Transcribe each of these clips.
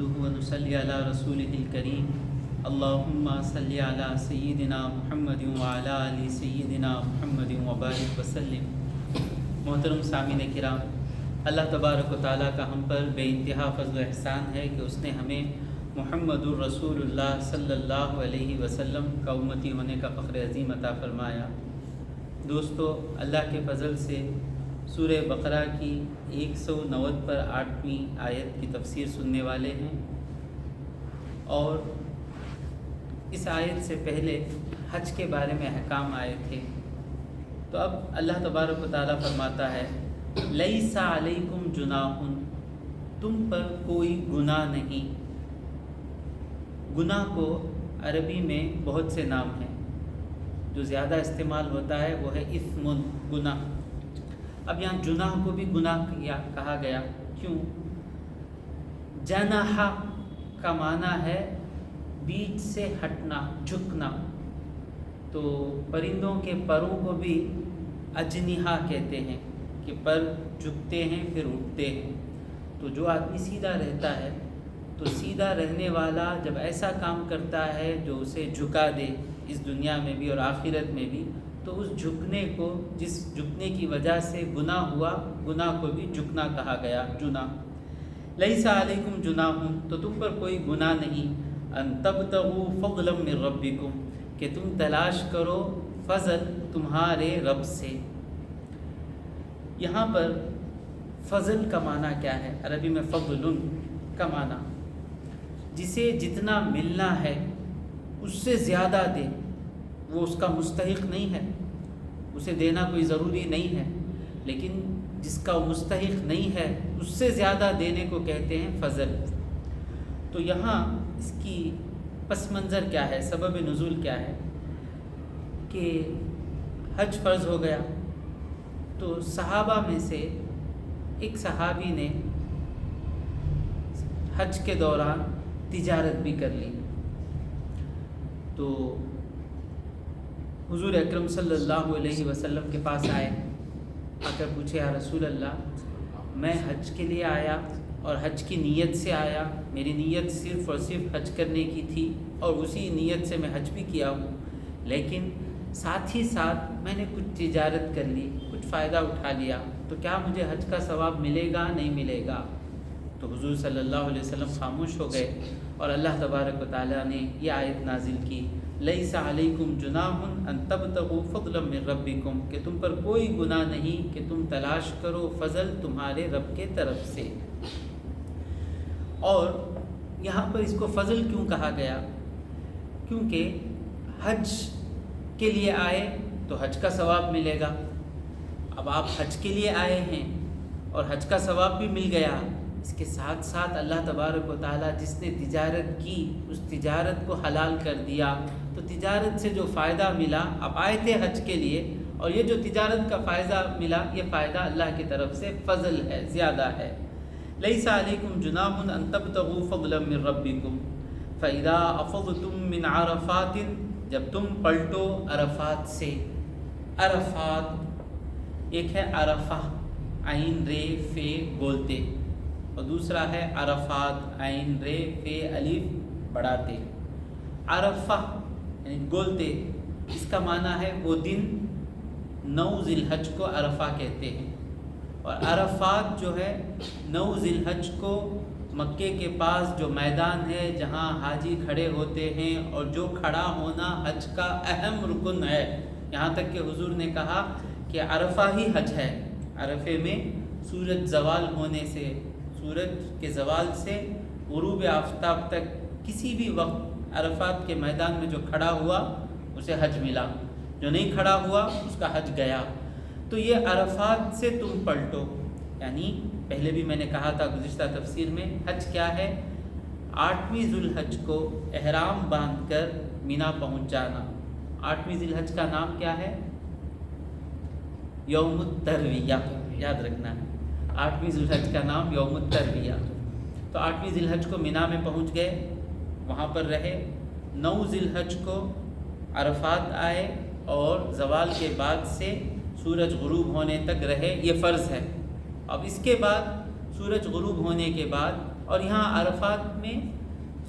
نحمده ونصلي على رسوله الكريم اللهم صل على سيدنا محمد وعلى آل سيدنا محمد وبارك وسلم۔ محترم سامعین کرام، اللہ تبارک و تعالیٰ کا ہم پر بے انتہا فضل و احسان ہے کہ اس نے ہمیں محمد الرسول اللہ صلی اللہ علیہ وسلم کا امتی ہونے کا فخر عظیم عطا فرمایا۔ دوستو، اللہ کے فضل سے سورہ بقرہ کی 190 پر 8ویں آیت کی تفسیر سننے والے ہیں، اور اس آیت سے پہلے حج کے بارے میں احکام آئے تھے۔ تو اب اللہ تبارک و تعالیٰ فرماتا ہے لیس علیکم جناح، تم پر کوئی گناہ نہیں۔ گناہ کو عربی میں بہت سے نام ہیں، جو زیادہ استعمال ہوتا ہے وہ ہے اثم، گناہ۔ اب یہاں جناح کو بھی گناہ کہا گیا، کیوں؟ جناح کا معنی ہے بیچ سے ہٹنا، جھکنا۔ تو پرندوں کے پروں کو بھی اجنحہ کہتے ہیں کہ پر جھکتے ہیں پھر اٹھتے ہیں۔ تو جو آدمی سیدھا رہتا ہے، تو سیدھا رہنے والا جب ایسا کام کرتا ہے جو اسے جھکا دے اس دنیا میں بھی اور آخرت میں بھی، تو اس جھکنے کو، جس جھکنے کی وجہ سے گناہ ہوا، گناہ کو بھی جھکنا کہا گیا، جناح۔ لیس علیکم جناح، تو تم پر کوئی گناہ نہیں، ان تبتغوا فضلا من ربکم، کہ تم تلاش کرو فضل تمہارے رب سے۔ یہاں پر فضل کا معنی کیا ہے؟ عربی میں فضل کا معنی جسے جتنا ملنا ہے اس سے زیادہ دے، وہ اس کا مستحق نہیں ہے، اسے دینا کوئی ضروری نہیں ہے، لیکن جس کا مستحق نہیں ہے اس سے زیادہ دینے کو کہتے ہیں فضل۔ تو یہاں اس کی پس منظر کیا ہے، سبب نزول کیا ہے کہ حج فرض ہو گیا، تو صحابہ میں سے ایک صحابی نے حج کے دوران تجارت بھی کر لی۔ تو حضور اکرم صلی اللہ علیہ وسلم کے پاس آئے، آ کر پوچھے یا رسول اللہ، میں حج کے لیے آیا اور حج کی نیت سے آیا، میری نیت صرف اور صرف حج کرنے کی تھی اور اسی نیت سے میں حج بھی کیا ہوں، لیکن ساتھ ہی ساتھ میں نے کچھ تجارت کر لی، کچھ فائدہ اٹھا لیا، تو کیا مجھے حج کا ثواب ملے گا نہیں ملے گا؟ تو حضور صلی اللہ علیہ وسلم خاموش ہو گئے، اور اللہ تبارک و تعالیٰ نے یہ آیت نازل کی لیس علیکم جناح ان تبتغوا فضلا من ربکم، کہ تم پر کوئی گناہ نہیں کہ تم تلاش کرو فضل تمہارے رب کے طرف سے۔ اور یہاں پر اس کو فضل کیوں کہا گیا؟ کیونکہ حج کے لیے آئے تو حج کا ثواب ملے گا۔ اب آپ حج کے لیے آئے ہیں اور حج کا ثواب بھی مل گیا، اس کے ساتھ ساتھ اللہ تبارک و تعالیٰ جس نے تجارت کی اس تجارت کو حلال کر دیا، تو تجارت سے جو فائدہ ملا، آپ آئے تھے حج کے لیے اور یہ جو تجارت کا فائدہ ملا، یہ فائدہ اللہ کی طرف سے فضل ہے، زیادہ ہے۔ لیس علیکم جناح ان تبتغوا فضلا من ربکم فاذا افضتم من عرفات، جب تم پلٹو عرفات سے۔ عرفات ایک ہے عرفہ، عین رے فے بولتے، اور دوسرا ہے عرفات، عین رے فے الف بڑھاتے۔ عرفہ یعنی گولتے، اس کا معنی ہے وہ دن 9 ذی الحج کو عرفہ کہتے ہیں، اور عرفات جو ہے 9 ذی الحج کو مکے کے پاس جو میدان ہے جہاں حاجی کھڑے ہوتے ہیں، اور جو کھڑا ہونا حج کا اہم رکن ہے، یہاں تک کہ حضور نے کہا کہ عرفہ ہی حج ہے۔ عرفے میں سورج زوال ہونے سے، سورج کے زوال سے غروب آفتاب تک کسی بھی وقت عرفات کے میدان میں جو کھڑا ہوا اسے حج ملا، جو نہیں کھڑا ہوا اس کا حج گیا۔ تو یہ عرفات سے تم پلٹو، یعنی پہلے بھی میں نے کہا تھا گزشتہ تفسیر میں، حج کیا ہے؟ 8ویں ذی الحج کو احرام باندھ کر مینا پہنچ جانا۔ 8ویں ذی الحج کا نام کیا ہے؟ یوم الترویہ، یاد رکھنا ہے، 8ویں ذی الحج کا نام یوم الترویہ۔ تو 8ویں ذی الحج کو مینا میں پہنچ گئے، وہاں پر رہے۔ 9 ذی الحج کو عرفات آئے اور زوال کے بعد سے سورج غروب ہونے تک رہے، یہ فرض ہے۔ اب اس کے بعد سورج غروب ہونے کے بعد اور یہاں عرفات میں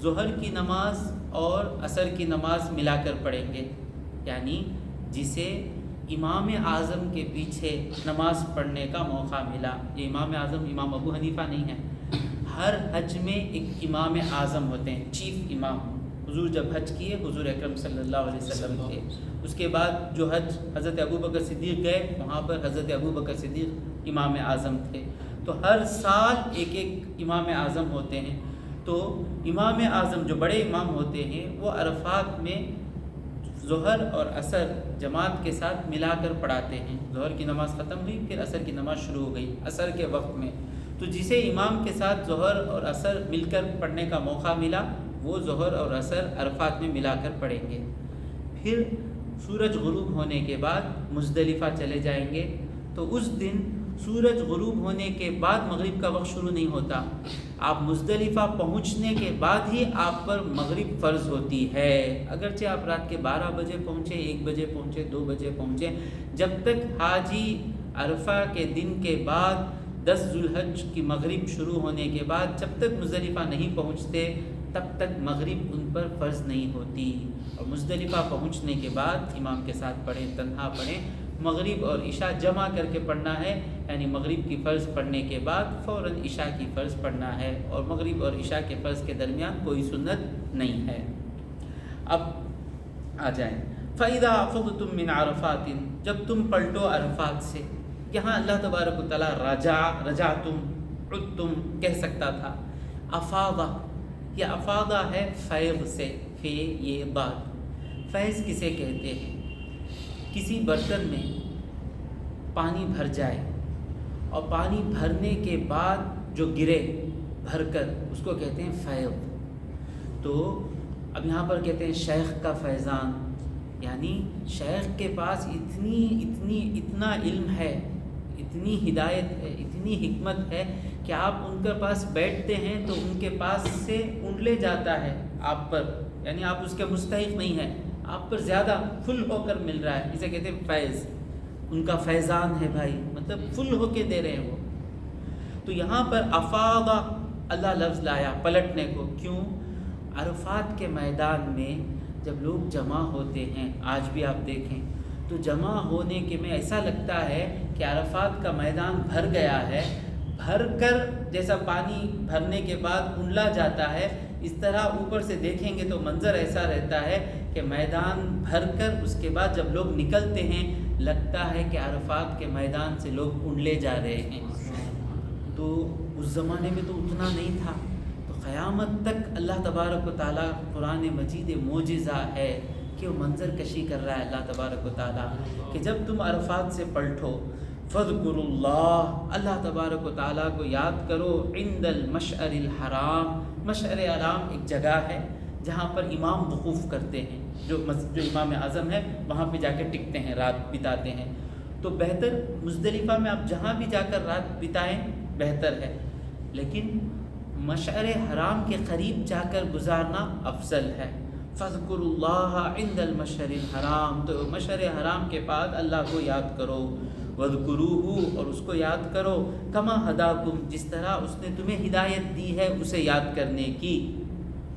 ظہر کی نماز اور عصر کی نماز ملا کر پڑھیں گے، یعنی جسے امام اعظم کے پیچھے نماز پڑھنے کا موقع ملا. یہ امام اعظم امام ابو حنیفہ نہیں ہے، ہر حج میں ایک امام اعظم ہوتے ہیں، چیف امام. حضور جب حج کیے حضور اکرم صلی اللہ علیہ وسلم تھے. اس کے بعد جو حج حضرت ابوبکر صدیق گئے، وہاں پر حضرت ابوبکر صدیق امام اعظم تھے. تو ہر سال ایک ایک امام اعظم ہوتے ہیں. تو امام اعظم جو بڑے امام ہوتے ہیں وہ عرفات میں ظہر اور عصر جماعت کے ساتھ ملا کر پڑھاتے ہیں. ظہر کی نماز ختم ہوئی، پھر عصر کی نماز شروع ہو گئی عصر کے وقت میں. تو جسے امام کے ساتھ ظہر اور عصر مل کر پڑھنے کا موقع ملا وہ ظہر اور عصر عرفات میں ملا کر پڑھیں گے. پھر سورج غروب ہونے کے بعد مزدلفہ چلے جائیں گے. تو اس دن سورج غروب ہونے کے بعد مغرب کا وقت شروع نہیں ہوتا. آپ مزدلفہ پہنچنے کے بعد ہی آپ پر مغرب فرض ہوتی ہے. اگرچہ آپ رات کے 12 بجے پہنچے، 1 بجے پہنچے، 2 بجے پہنچے، جب تک حاجی عرفہ کے دن کے بعد 10 ذو الحج کی مغرب شروع ہونے کے بعد جب تک مزدلفہ نہیں پہنچتے تب تک مغرب ان پر فرض نہیں ہوتی. اور مزدلفہ پہنچنے کے بعد امام کے ساتھ پڑھیں، تنہا پڑھیں. مغرب اور عشاء جمع کر کے پڑھنا ہے، یعنی مغرب کی فرض پڑھنے کے بعد فوراً عشاء کی فرض پڑھنا ہے. اور مغرب اور عشاء کے فرض کے درمیان کوئی سنت نہیں ہے. اب آ جائیں فَإِذَا أَفَضْتُم مِّنْ عَرَفَاتٍ، جب تم پلٹو عرفات سے. یہاں اللہ تبارک و تعالیٰ رجعتم، عدتم کہہ سکتا تھا. افاضہ، یہ افاضہ ہے فیض سے، فے یہ بات. فیض کسے کہتے ہیں؟ کسی برتن میں پانی بھر جائے اور پانی بھرنے کے بعد جو گرے بھر کر، اس کو کہتے ہیں فیض. تو اب یہاں پر کہتے ہیں شیخ کا فیضان، یعنی شیخ کے پاس اتنا علم ہے، اتنی ہدایت ہے، اتنی حکمت ہے کہ آپ ان کے پاس بیٹھتے ہیں تو ان کے پاس سے انڈلے جاتا ہے آپ پر، یعنی آپ اس کے مستحق نہیں ہیں، آپ پر زیادہ فل ہو کر مل رہا ہے. اسے کہتے ہیں فیض. ان کا فیضان ہے بھائی، مطلب فل ہو کے دے رہے ہیں وہ. تو یہاں پر افاضہ اللہ لفظ لایا پلٹنے کو. کیوں؟ عرفات کے میدان میں جب لوگ جمع ہوتے ہیں، آج بھی آپ دیکھیں تو جمع ہونے کے میں ایسا لگتا ہے کہ عرفات کا میدان بھر گیا ہے. بھر کر جیسا پانی بھرنے کے بعد انڈلا جاتا ہے، اس طرح اوپر سے دیکھیں گے تو منظر ایسا رہتا ہے کہ میدان بھر کر اس کے بعد جب لوگ نکلتے ہیں لگتا ہے کہ عرفات کے میدان سے لوگ انڈلے جا رہے ہیں. تو اس زمانے میں تو اتنا نہیں تھا. تو قیامت تک اللہ تبارک و تعالیٰ قرآن مجید معجزہ ہے کہ وہ منظر کشی کر رہا ہے اللہ تبارک و تعالیٰ کہ جب تم عرفات سے پلٹو فَاذْكُرُوا اللَّهَ، اللہ تبارک و تعالیٰ کو یاد کرو. عند المشعر الحرام، مشعر حرام ایک جگہ ہے جہاں پر امام وقوف کرتے ہیں، جو امام اعظم ہے وہاں پہ جا کے ٹکتے ہیں، رات بتاتے ہیں. تو بہتر مزدلفہ میں آپ جہاں بھی جا کر رات بتائیں بہتر ہے، لیکن مشعر حرام کے قریب جا کر گزارنا افضل ہے. فَاذْكُرُوا اللَّهَ عِنْدَ الْمَشْعَرِ الْحَرَامِ، تو مشعر حرام کے بعد اللہ کو یاد کرو. وَاذْكُرُوهُ، اور اس کو یاد کرو. كَمَا هَدَاكُمْ، جس طرح اس نے تمہیں ہدایت دی ہے اسے یاد کرنے کی.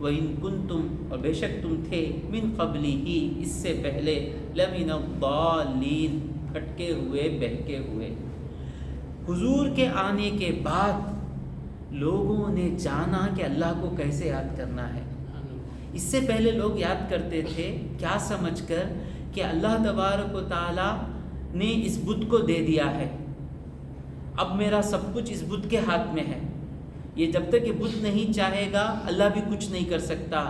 وَإِن كُنتُمْ، اور بے شک تم تھے، مِن قَبْلِهِ، اس سے پہلے، لَمِنَ الضَّالِّينَ، بھٹکے ہوئے بہکے ہوئے. حضور کے آنے کے بعد لوگوں نے جانا کہ اللہ کو کیسے یاد کرنا ہے. اس سے پہلے لوگ یاد کرتے تھے کیا سمجھ کر کہ اللہ تبارک و تعالیٰ نے اس بت کو دے دیا ہے، اب میرا سب کچھ اس بت کے ہاتھ میں ہے، یہ جب تک یہ بت نہیں چاہے گا اللہ بھی کچھ نہیں کر سکتا.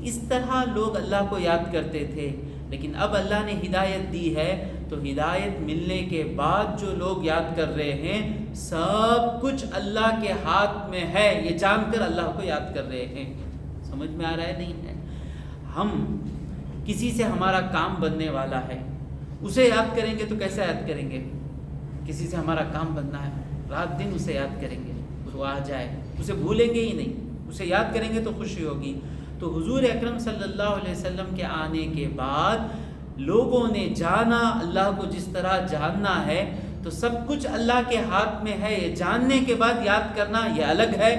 اس طرح لوگ اللہ کو یاد کرتے تھے. لیکن اب اللہ نے ہدایت دی ہے تو ہدایت ملنے کے بعد جو لوگ یاد کر رہے ہیں سب کچھ اللہ کے ہاتھ میں ہے، یہ جان کر اللہ کو یاد کر رہے ہیں. سمجھ میں آ رہا ہے نہیں ہے؟ ہم کسی سے ہمارا کام بننے والا ہے، اسے یاد کریں گے تو کیسے یاد کریں گے؟ کسی سے ہمارا کام بننا ہے، رات دن اسے یاد کریں گے، وہ آ جائے، اسے بھولیں گے ہی نہیں، اسے یاد کریں گے تو خوشی ہوگی. تو حضور اکرم صلی اللہ علیہ وسلم کے آنے کے بعد لوگوں نے جانا اللہ کو جس طرح جاننا ہے، تو سب کچھ اللہ کے ہاتھ میں ہے، یہ جاننے کے بعد یاد کرنا یہ الگ ہے،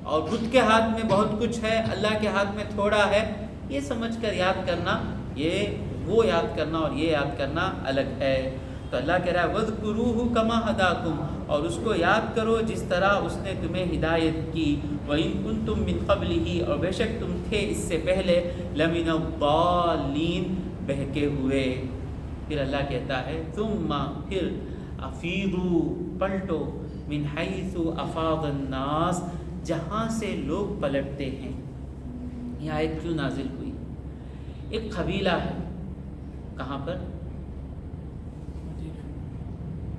اور بت کے ہاتھ میں بہت کچھ ہے، اللہ کے ہاتھ میں تھوڑا ہے، یہ سمجھ کر یاد کرنا، یہ وہ یاد کرنا اور یہ یاد کرنا الگ ہے۔ تو اللہ کہہ رہا ہے وَاذْكُرُوهُ كَمَا هَدَاكُمْ، اور اس کو یاد کرو جس طرح اس نے تمہیں ہدایت کی، وَإِن كُنتُم مِّن قَبْلِهِ، اور بے شک تم تھے اس سے پہلے لَمِنَ الضَّالِّينَ بہکے ہوئے۔ پھر اللہ کہتا ہے ثُمَّ، پھر افیضوا، پلٹو، من حیث افاض الناس، جہاں سے لوگ پلٹتے ہیں۔ یہ آیت کیوں نازل ہوئی؟ ایک قبیلہ ہے، کہاں پر؟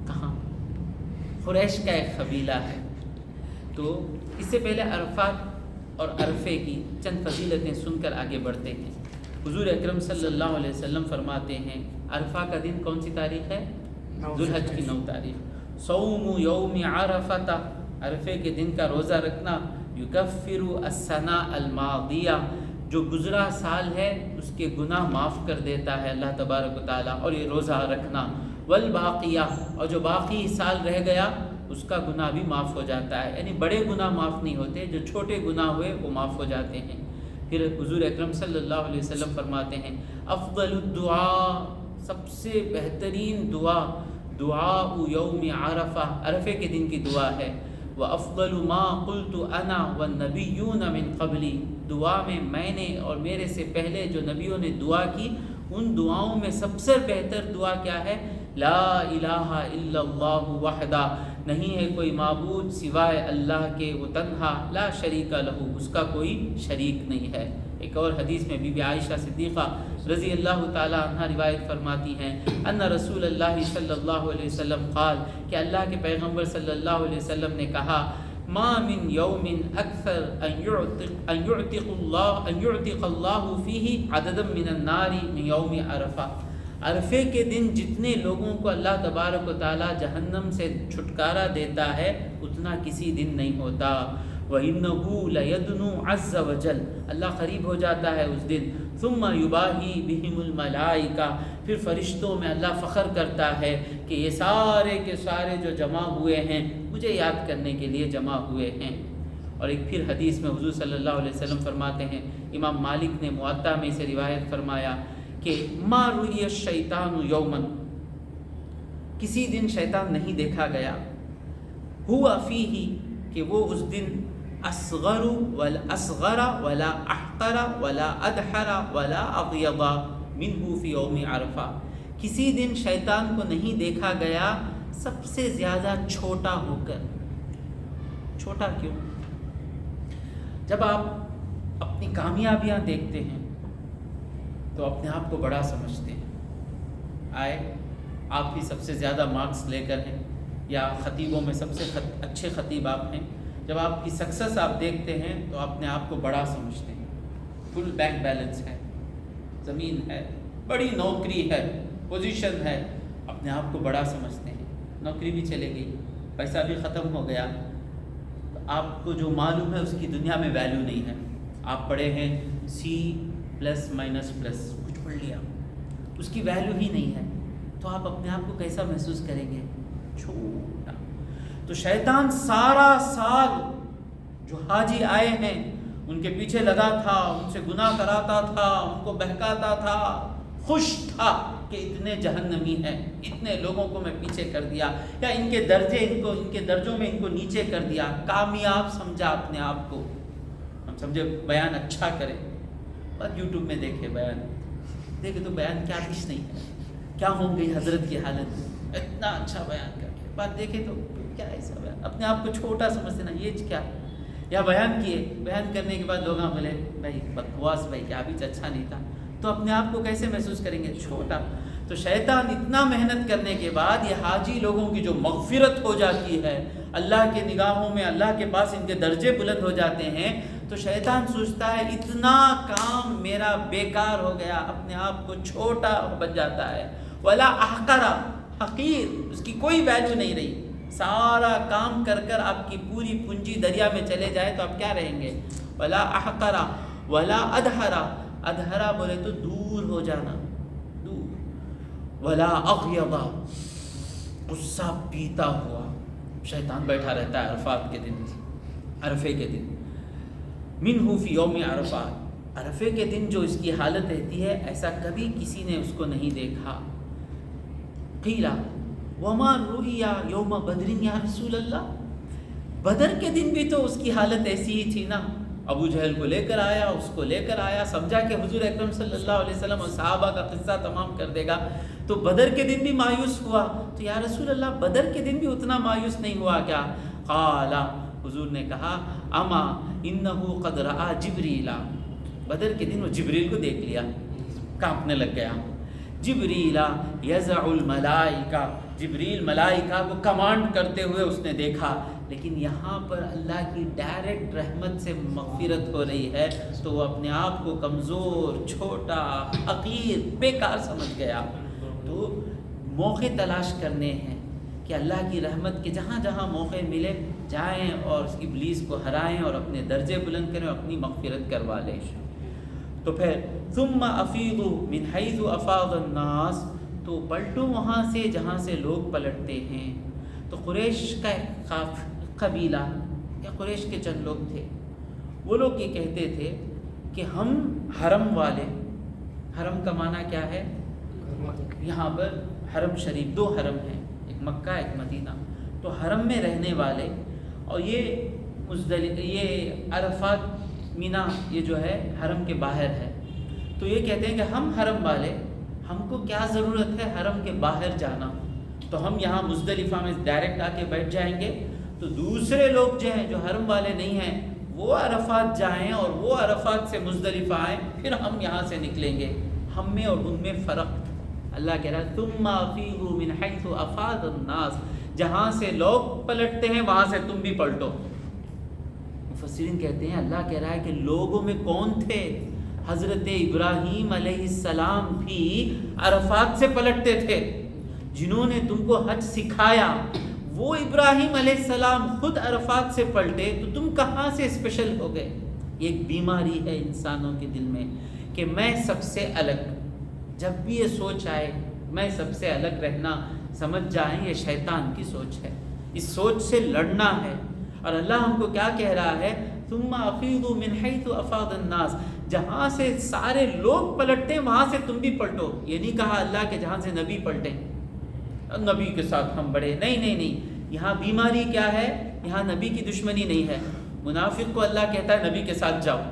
کہاں؟ قریش کا ایک قبیلہ ہے۔ تو اس سے پہلے عرفات اور عرفے کی چند فضیلتیں سن کر آگے بڑھتے ہیں۔ حضور اکرم صلی اللہ علیہ وسلم فرماتے ہیں عرفہ کا دن کون سی تاریخ ہے؟ ذو الحج کی 9 تاریخ۔ صوم یوم عرفۃ، عرفے کے دن کا روزہ رکھنا، یکفر السنہ الماضیہ، جو گزرا سال ہے اس کے گناہ معاف کر دیتا ہے اللہ تبارک و تعالیٰ، اور یہ روزہ رکھنا، والباقیہ، اور جو باقی سال رہ گیا اس کا گناہ بھی معاف ہو جاتا ہے، یعنی بڑے گناہ معاف نہیں ہوتے، جو چھوٹے گناہ ہوئے وہ معاف ہو جاتے ہیں۔ پھر حضور اکرم صلی اللہ علیہ وسلم فرماتے ہیں افضل الدعاء، سب سے بہترین دعا، دعاء یوم عرفہ، عرفے کے دن کی دعا ہے۔ وَأَفْضَلُ مَا قُلْتُ أَنَا وَالنَّبِيُّونَ مِن قَبْلِي، دعا میں نے اور میرے سے پہلے جو نبیوں نے دعا کی ان دعاؤں میں سب سے بہتر دعا کیا ہے؟ لا الہ الا اللہ وحدہ، نہیں ہے کوئی معبود سوائے اللہ کے، وہ تنہا، لا شریک لہ، اس کا کوئی شریک نہیں ہے۔ ایک اور حدیث میں بی بی عائشہ صدیقہ رضی اللہ تعالی عنہ روایت فرماتی ہیں ان رسول اللہ صلی اللہ علیہ وسلم قال، کہ اللہ کے پیغمبر صلی اللہ علیہ وسلم نے کہا ما من یوم اکثر ان یعتق اللہ فیہ عددا من النار من یوم عرفہ، عرفے کے دن جتنے لوگوں کو اللہ تبارک و تعالی جہنم سے چھٹکارا دیتا ہے اتنا کسی دن نہیں ہوتا۔ وَإِنَّهُ لَيَدْنُو عَزَّ وَجَلَّ، اللہ قریب ہو جاتا ہے اس دن، ثُمَّ يُبَاهِي بِهِمُ الْمَلَائِكَةُ، پھر فرشتوں میں اللہ فخر کرتا ہے کہ یہ سارے کے سارے جو جمع ہوئے ہیں مجھے یاد کرنے کے لیے جمع ہوئے ہیں۔ اور ایک پھر حدیث میں حضور صلی اللہ علیہ وسلم فرماتے ہیں، امام مالک نے موطا میں سے روایت فرمایا کہ ما رؤی الشیطان یوما، کسی دن شیطان نہیں دیکھا گیا، ہوا فیہ، کہ وہ اس دن اصغر ولا اصغر ولا احقر ولا ادحر ولا اغیض منہ فی یوم عرفہ، کسی دن شیطان کو نہیں دیکھا گیا سب سے زیادہ چھوٹا ہو کر۔ چھوٹا کیوں؟ جب آپ اپنی کامیابیاں دیکھتے ہیں تو اپنے آپ کو بڑا سمجھتے ہیں، آئے آپ ہی سب سے زیادہ مارکس لے کر ہیں، یا خطیبوں میں سب سے اچھے خطیب آپ ہیں، جب آپ کی سکسس آپ دیکھتے ہیں تو اپنے آپ کو بڑا سمجھتے ہیں، فل بینک بیلنس ہے، زمین ہے، بڑی نوکری ہے، پوزیشن ہے، اپنے آپ کو بڑا سمجھتے ہیں۔ نوکری بھی چلے گئی، پیسہ بھی ختم ہو گیا، تو آپ کو جو معلوم ہے اس کی دنیا میں ویلیو نہیں ہے۔ آپ پڑھے ہیں C+++، کچھ پڑھ لیا، اس کی ویلیو ہی نہیں ہے، تو آپ اپنے آپ کو کیسا محسوس کریں گے؟ چھوٹا۔ تو شیطان سارا سال جو حاجی آئے ہیں ان کے پیچھے لگا تھا، ان سے گناہ کراتا تھا، ان کو بہکاتا تھا، خوش تھا کہ اتنے جہنمی ہیں، اتنے لوگوں کو میں پیچھے کر دیا، یا ان کے درجوں میں ان کو نیچے کر دیا، کامیاب سمجھا اپنے آپ کو۔ ہم سمجھے بیان اچھا کریں، بس یوٹیوب میں دیکھے بیان، دیکھے تو بیان کیا کچھ نہیں ہے، کیا ہوں گئی حضرت کی حالت، اتنا اچھا بیان کر کے بات دیکھے تو کیا ایسا بیان، اپنے آپ کو چھوٹا سمجھتے نا، یہ کیا، یا بیان کیے، بیان کرنے کے بعد لوگ بولے بھائی بکواس، بھائی کیا بھی اچھا نہیں تھا، تو اپنے آپ کو کیسے محسوس کریں گے؟ چھوٹا۔ تو شیطان اتنا محنت کرنے کے بعد یہ حاجی لوگوں کی جو مغفرت ہو جاتی ہے، اللہ کے نگاہوں میں اللہ کے پاس ان کے درجے بلند ہو جاتے ہیں، تو شیطان سوچتا ہے اتنا کام میرا بیکار ہو گیا، اپنے آپ کو چھوٹا بن جاتا ہے۔ ولا احقرا، حقیر، اس کی کوئی ویلیو نہیں رہی۔ سارا کام کر کر آپ کی پوری پونجی دریا میں چلے جائے تو آپ کیا رہیں گے؟ ولا احقرا ولا ادھرا، ادھرا بولے تو دور ہو جانا، دور۔ ولا اغیضا، غصہ پیتا ہوا۔ شیطان بیٹھا رہتا ہے عرفات کے دن، عرفے کے دن، منہ فی یوم عرفات، عرفے کے دن جو اس کی حالت رہتی ہے ایسا کبھی کسی نے اس کو نہیں دیکھا. قیل وما رؤیا یوم بدر یا رسول اللہ، بدر کے دن بھی تو اس کی حالت ایسی ہی تھی نا. ابو جہل کو لے کر آیا، اس کو لے کر آیا، سمجھا کہ حضور اکرم صلی اللہ علیہ وسلم اور صحابہ کا قصہ تمام کر دے گا. تو بدر کے دن بھی مایوس ہوا. تو یا رسول اللہ بدر کے دن بھی اتنا مایوس نہیں ہوا کیا؟ قال، حضور نے کہا اما انہ قد رآ جبریل، بدر کے دن وہ جبریل کو دیکھ لیا، کانپنے لگ گیا. جبریل یزع الملائکہ، جبریل ملائکہ کو کمانڈ کرتے ہوئے اس نے دیکھا. لیکن یہاں پر اللہ کی ڈائریکٹ رحمت سے مغفرت ہو رہی ہے تو وہ اپنے آپ کو کمزور، چھوٹا، حقیر، بیکار سمجھ گیا. تو موقع تلاش کرنے ہیں کہ اللہ کی رحمت کے جہاں جہاں موقع ملے جائیں اور اس ابلیس کو ہرائیں اور اپنے درجے بلند کریں اور اپنی مغفرت کروا لیں. تو پھر ثم افیضوا من حیث افاض الناس، تو پلٹو وہاں سے جہاں سے لوگ پلٹتے ہیں. تو قریش کا ایک قبیلہ یا قریش کے چند لوگ تھے، وہ لوگ یہ کہتے تھے کہ ہم حرم والے، حرم کا معنی کیا ہے؟ یہاں پر حرم شریف، دو حرم ہیں، ایک مکہ ایک مدینہ. تو حرم میں رہنے والے، اور یہ عرفات مینا یہ جو ہے حرم کے باہر ہے. تو یہ کہتے ہیں کہ ہم حرم والے، ہم کو کیا ضرورت ہے حرم کے باہر جانا، تو ہم یہاں مزدلفہ میں ڈائریکٹ آ کے بیٹھ جائیں گے. تو دوسرے لوگ جو ہیں جو حرم والے نہیں ہیں وہ عرفات جائیں اور وہ عرفات سے مزدلفہ آئیں، پھر ہم یہاں سے نکلیں گے. ہم میں اور ان میں فرق. اللہ کہہ رہا ہے ثم افیضوا من حیث افاض الناس، جہاں سے لوگ پلٹتے ہیں وہاں سے تم بھی پلٹو. مفسرین کہتے ہیں اللہ کہہ رہا ہے کہ لوگوں میں کون تھے؟ حضرت ابراہیم علیہ السلام بھی عرفات سے پلٹتے تھے. جنہوں نے تم کو حج سکھایا وہ ابراہیم علیہ السلام خود عرفات سے پلٹے، تو تم کہاں سے اسپیشل ہو گئے؟ یہ ایک بیماری ہے انسانوں کے دل میں کہ میں سب سے الگ. جب بھی یہ سوچ آئے میں سب سے الگ رہنا، سمجھ جائیں یہ شیطان کی سوچ ہے. اس سوچ سے لڑنا ہے. اور اللہ ہم کو کیا کہہ رہا ہے؟ ثم افیضوا من حیث افاض الناس، جہاں سے سارے لوگ پلٹتے ہیں وہاں سے تم بھی پلٹو. یہ نہیں کہا اللہ کہ جہاں سے نبی پلٹے نبی کے ساتھ ہم بڑھے، نہیں نہیں نہیں. یہاں بیماری کیا ہے؟ یہاں نبی کی دشمنی نہیں ہے. منافق کو اللہ کہتا ہے نبی کے ساتھ جاؤ.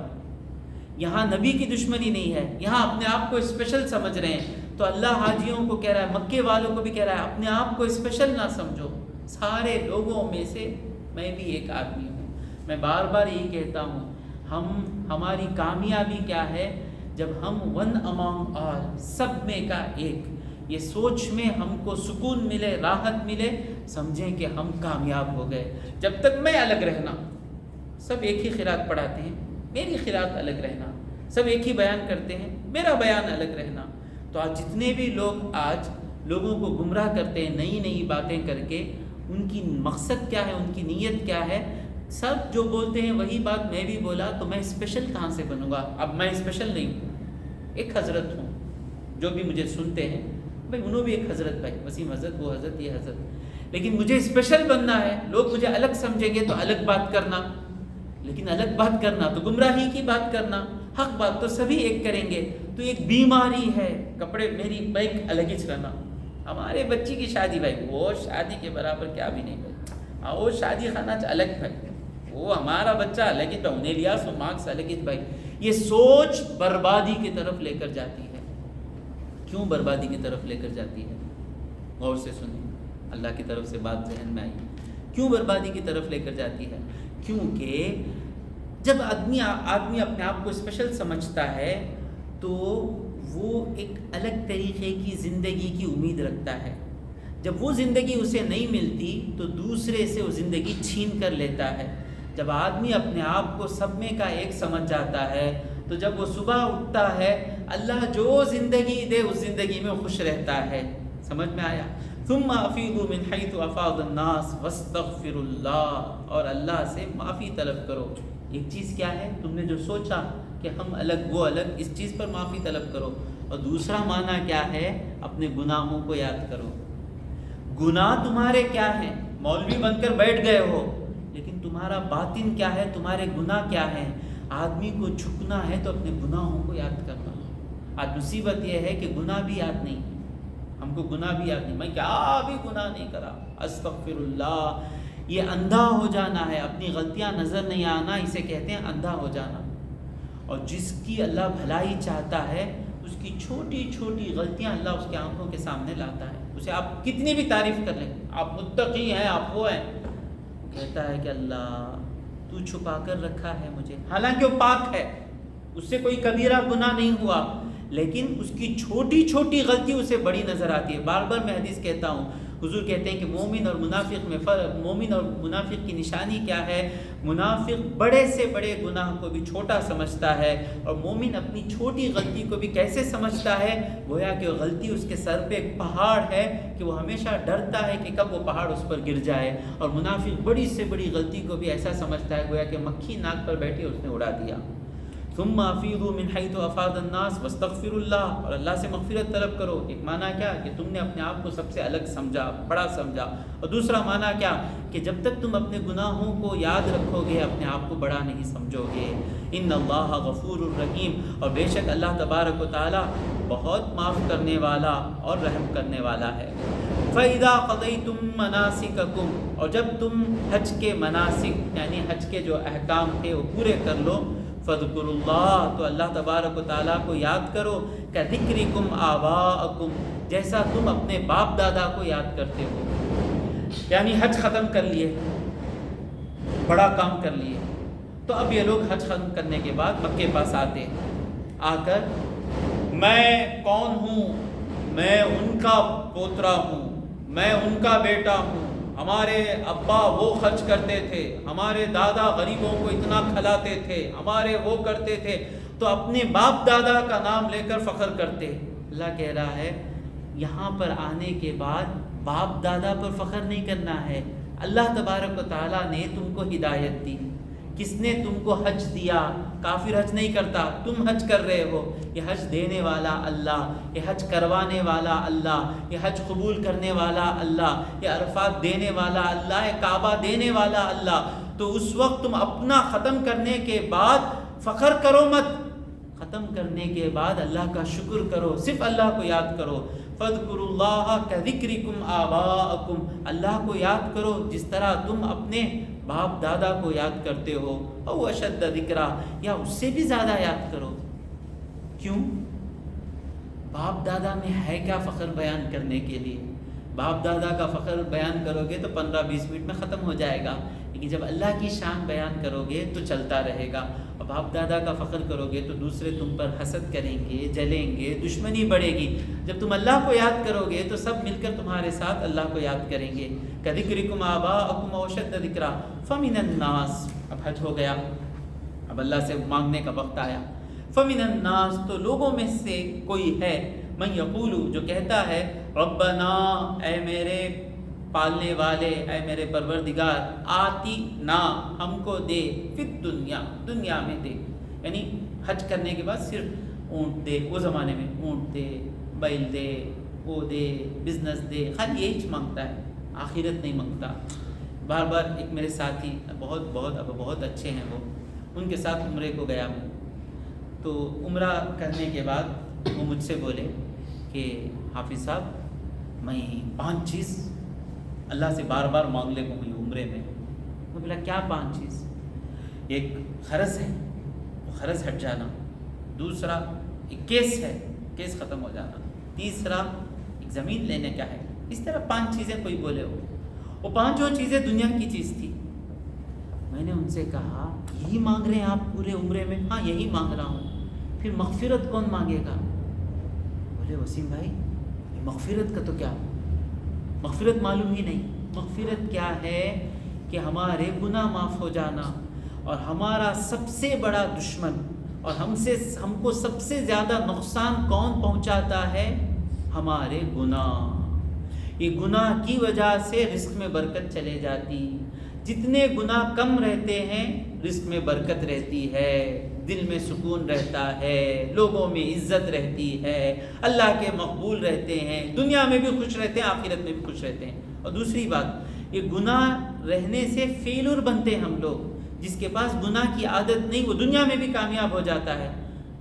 یہاں نبی کی دشمنی نہیں ہے، یہاں اپنے آپ کو اسپیشل سمجھ رہے ہیں. تو اللہ حاجیوں کو کہہ رہا ہے، مکے والوں کو بھی کہہ رہا ہے اپنے آپ کو اسپیشل نہ سمجھو. سارے لوگوں میں سے میں بھی ایک آدمی ہوں. میں بار بار یہی کہتا ہوں، ہماری کامیابی کیا ہے؟ جب ہم ون امانگ آل، سب میں کا ایک، یہ سوچ میں ہم کو سکون ملے، راحت ملے، سمجھیں کہ ہم کامیاب ہو گئے. جب تک میں الگ رہنا، سب ایک ہی قرات پڑھاتے ہیں، میری قرات الگ رہنا، سب ایک ہی بیان کرتے ہیں، میرا بیان الگ رہنا. تو آج جتنے بھی لوگ آج لوگوں کو گمراہ کرتے ہیں نئی نئی باتیں کر کے، ان کی مقصد کیا ہے، ان کی نیت کیا ہے؟ سب جو بولتے ہیں وہی بات میں بھی بولا تو میں اسپیشل کہاں سے بنوں گا؟ اب میں اسپیشل نہیں ہوں، ایک حضرت ہوں. جو بھی مجھے سنتے ہیں بھائی انہوں بھی ایک حضرت، بھائی وسیم حضرت، وہ حضرت، یہ حضرت. لیکن مجھے اسپیشل بننا ہے. لوگ مجھے الگ سمجھیں گے تو الگ بات کرنا، لیکن الگ بات کرنا تو گمراہی کی بات کرنا، حق بات تو سبھی ایک کریں گے. تو ایک بیماری ہے. کپڑے میری بائک الگ ہی چلانا، ہمارے بچی کی شادی بھائی وہ شادی کے برابر کیا بھی نہیں بھائی، وہ شادی خانہ الگ بھائی، وہ ہمارا بچہ الگ ہی، انہیں لیا سو مارکس الگ ہی بھائی. یہ سوچ بربادی کی طرف لے کر جاتی ہے. کیوں بربادی کی طرف لے کر جاتی ہے؟ غور سے سنیں، اللہ کی طرف سے بات ذہن میں آئی. کیوں بربادی کی طرف لے کر جاتی ہے؟ کیونکہ جب آدمی اپنے آپ کو اسپیشل سمجھتا ہے تو وہ ایک الگ طریقے کی زندگی کی امید رکھتا ہے. جب وہ زندگی اسے نہیں ملتی تو دوسرے سے وہ زندگی چھین کر لیتا ہے. جب آدمی اپنے آپ کو سب میں کا ایک سمجھ جاتا ہے تو جب وہ صبح اٹھتا ہے اللہ جو زندگی دے اس زندگی میں خوش رہتا ہے. سمجھ میں آیا؟ ثم افیضوا من حیث افاض الناس واستغفروا اللہ، اور اللہ سے معافی طلب کرو. ایک چیز کیا ہے؟ تم نے جو سوچا کہ ہم الگ وہ الگ، اس چیز پر معافی طلب کرو. اور دوسرا معنی کیا ہے؟ اپنے گناہوں کو یاد کرو. گناہ تمہارے کیا ہیں؟ مولوی بن کر بیٹھ گئے ہو لیکن تمہارا باطن کیا ہے؟ تمہارے گناہ کیا ہیں؟ آدمی کو جھکنا ہے تو اپنے گناہوں کو یاد کرنا. آج مصیبت یہ ہے کہ گناہ بھی یاد نہیں, ہم کو گناہ بھی یاد نہیں. میں کیا بھی گناہ نہیں کرا, استغفر اللہ. یہ اندھا ہو جانا ہے, اپنی غلطیاں نظر نہیں آنا, اسے کہتے ہیں اندھا ہو جانا. اور جس کی اللہ بھلائی چاہتا ہے اس کی چھوٹی چھوٹی غلطیاں اللہ اس کے آنکھوں کے سامنے لاتا ہے. اسے آپ کتنی بھی تعریف کر لیں, آپ متقی ہیں, آپ وہ ہیں, کہتا ہے کہ اللہ تو چھپا کر رکھا ہے مجھے. حالانکہ وہ پاک ہے, اس سے کوئی کبیرہ گناہ نہیں ہوا, لیکن اس کی چھوٹی چھوٹی غلطی اسے بڑی نظر آتی ہے. بار بار میں حدیث کہتا ہوں, حضور کہتے ہیں کہ مومن اور منافق میں فرق, مومن اور منافق کی نشانی کیا ہے. منافق بڑے سے بڑے گناہ کو بھی چھوٹا سمجھتا ہے, اور مومن اپنی چھوٹی غلطی کو بھی کیسے سمجھتا ہے, گویا کہ غلطی اس کے سر پہ ایک پہاڑ ہے کہ وہ ہمیشہ ڈرتا ہے کہ کب وہ پہاڑ اس پر گر جائے. اور منافق بڑی سے بڑی غلطی کو بھی ایسا سمجھتا ہے گویا کہ مکھی ناک پر بیٹھی اس نے اڑا دیا. ثم افیضوا من حیث افاض الناس واستغفروا اللہ, اور اللہ سے مغفرت طلب کرو. ایک معنی کیا کہ تم نے اپنے آپ کو سب سے الگ سمجھا, بڑا سمجھا. اور دوسرا معنی کیا کہ جب تک تم اپنے گناہوں کو یاد رکھو گے اپنے آپ کو بڑا نہیں سمجھو گے. ان اللہ غفور الرحیم, اور بے شک اللہ تبارک و تعالی بہت معاف کرنے والا اور رحم کرنے والا ہے. فَإِذَا قَضَيْتُم مَنَاسِكَكُمْ, اور جب تم حج کے مناسک یعنی حج کے جو احکام تھے وہ پورے کر لو, فَاذْكُرُوا اللَّهَ, تو اللہ تبارک و تعالیٰ کو یاد کرو. كَذِكْرِكُمْ آبَاءَكُمْ, جیسا تم اپنے باپ دادا کو یاد کرتے ہو. یعنی حج ختم کر لیے, بڑا کام کر لیے, تو اب یہ لوگ حج ختم کرنے کے بعد مکے پاس آتے, آ کر میں کون ہوں, میں ان کا پوترا ہوں, میں ان کا بیٹا ہوں, ہمارے ابا وہ خرچ کرتے تھے, ہمارے دادا غریبوں کو اتنا کھلاتے تھے, ہمارے وہ کرتے تھے, تو اپنے باپ دادا کا نام لے کر فخر کرتے. اللہ کہہ رہا ہے یہاں پر آنے کے بعد باپ دادا پر فخر نہیں کرنا ہے. اللہ تبارک و تعالیٰ نے تم کو ہدایت دی, کس نے تم کو حج دیا. کافر حج نہیں کرتا, تم حج کر رہے ہو. یہ حج دینے والا اللہ, یہ حج کروانے والا اللہ, یہ حج قبول کرنے والا اللہ, یہ عرفات دینے والا اللہ, یہ کعبہ دینے والا اللہ. تو اس وقت تم اپنا ختم کرنے کے بعد فخر کرو مت, ختم کرنے کے بعد اللہ کا شکر کرو, صرف اللہ کو یاد کرو. فَاذْكُرُوا اللَّهَ كَذِكْرِكُمْ آبَاءَكُمْ, اللہ کو یاد کرو جس طرح تم اپنے باپ دادا کو یاد کرتے ہو. او اشد ذکرا, یا اس سے بھی زیادہ یاد کرو. کیوں؟ باپ دادا میں ہے کیا فخر بیان کرنے کے لیے. باپ دادا کا فخر بیان کرو گے تو 15-20 منٹ میں ختم ہو جائے گا, لیکن جب اللہ کی شان بیان کرو گے تو چلتا رہے گا. اور باپ دادا کا فخر کرو گے تو دوسرے تم پر حسد کریں گے, جلیں گے, دشمنی بڑھے گی. جب تم اللہ کو یاد کرو گے تو سب مل کر تمہارے ساتھ اللہ کو یاد کریں گے. کذکرکم آباءکم اشد ذکرا فمن الناس, اب حج ہو گیا, اب اللہ سے مانگنے کا وقت آیا. فمن الناس, تو لوگوں میں سے کوئی ہے, من یقول, جو کہتا ہے ربنا, اے میرے پالنے والے, اے میرے پروردگار, آتی نا, ہم کو دے, فی دنیا, دنیا میں دے. یعنی حج کرنے کے بعد صرف اونٹ دے, وہ زمانے میں اونٹ دے, بیل دے, وہ دے, بزنس دے, خالی یہی مانگتا ہے, آخرت نہیں مانگتا. بار بار ایک میرے ساتھی بہت اچھے ہیں, وہ ان کے ساتھ عمرے کو گیا ہوں, تو عمرہ کرنے کے بعد وہ مجھ سے بولے کہ حافظ صاحب میں 5 چیز اللہ سے بار بار مانگ لے ہوئی عمرے میں. میں بولا کیا 5 چیز؟ ایک قرض ہے, وہ قرض ہٹ جانا. دوسرا ایک کیس ہے, کیس ختم ہو جانا. تیسرا ایک زمین لینے کا ہے. اس طرح 5 چیزیں کوئی بولے ہو. وہ 5 چیزیں دنیا کی چیز تھی. میں نے ان سے کہا یہی مانگ رہے ہیں آپ پورے عمرے میں؟ ہاں یہی مانگ رہا ہوں. پھر مغفرت کون مانگے گا؟ بولے وسیم بھائی مغفرت کا تو کیا, مغفرت معلوم ہی نہیں. مغفرت کیا ہے کہ ہمارے گناہ معاف ہو جانا, اور ہمارا سب سے بڑا دشمن اور ہم کو سب سے زیادہ نقصان کون پہنچاتا ہے؟ ہمارے گناہ. یہ گناہ کی وجہ سے رزق میں برکت چلے جاتی. جتنے گناہ کم رہتے ہیں رزق میں برکت رہتی ہے, دل میں سکون رہتا ہے, لوگوں میں عزت رہتی ہے, اللہ کے مقبول رہتے ہیں, دنیا میں بھی خوش رہتے ہیں, آخرت میں بھی خوش رہتے ہیں. اور دوسری بات, یہ گناہ رہنے سے فیلور بنتے ہیں ہم لوگ. جس کے پاس گناہ کی عادت نہیں، وہ دنیا میں بھی کامیاب ہو جاتا ہے۔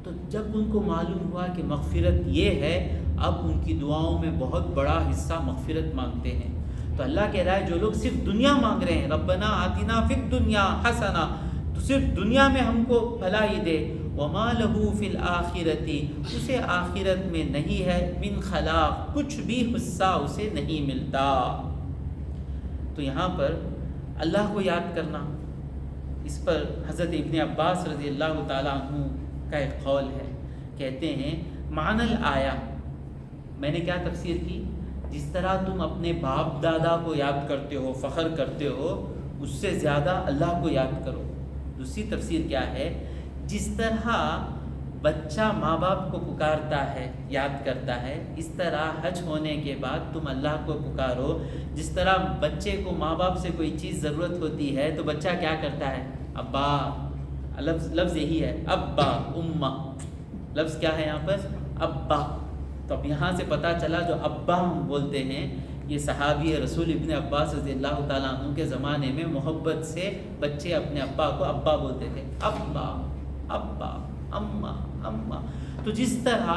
تو جب ان کو معلوم ہوا کہ مغفرت یہ ہے، اب ان کی دعاؤں میں بہت بڑا حصہ مغفرت مانگتے ہیں۔ تو اللہ کہہ رہا ہے جو لوگ صرف دنیا مانگ رہے ہیں، ربنا آتنا فی الدنیا حسنہ، تو صرف دنیا میں ہم کو بھلائی دے، وما لہ فی الآخرۃ، اسے آخرت میں نہیں ہے من خلاق، کچھ بھی حصہ اسے نہیں ملتا۔ تو یہاں پر اللہ کو یاد کرنا، اس پر حضرت ابن عباس رضی اللہ تعالیٰ عنہ کا ایک قول ہے، کہتے ہیں معنی الآیہ، میں نے کیا تفسیر کی، جس طرح تم اپنے باپ دادا کو یاد کرتے ہو، فخر کرتے ہو، اس سے زیادہ اللہ کو یاد کرو۔ دوسری تفسیر کیا ہے، جس طرح بچہ ماں باپ کو پکارتا ہے، یاد کرتا ہے، اس طرح حج ہونے کے بعد تم اللہ کو پکارو۔ جس طرح بچے کو ماں باپ سے کوئی چیز ضرورت ہوتی ہے تو بچہ کیا کرتا ہے، ابا، لفظ یہی ہے، ابا، امہ، لفظ کیا ہے یہاں پر، ابا۔ تو اب یہاں سے پتہ چلا جو ابا ہم بولتے ہیں، یہ صحابی رسول ابن عباس رضی اللہ تعالیٰ عنہ کے زمانے میں محبت سے بچے اپنے ابا کو ابا بولتے تھے، ابا، ابا، اماں، اماں۔ تو جس طرح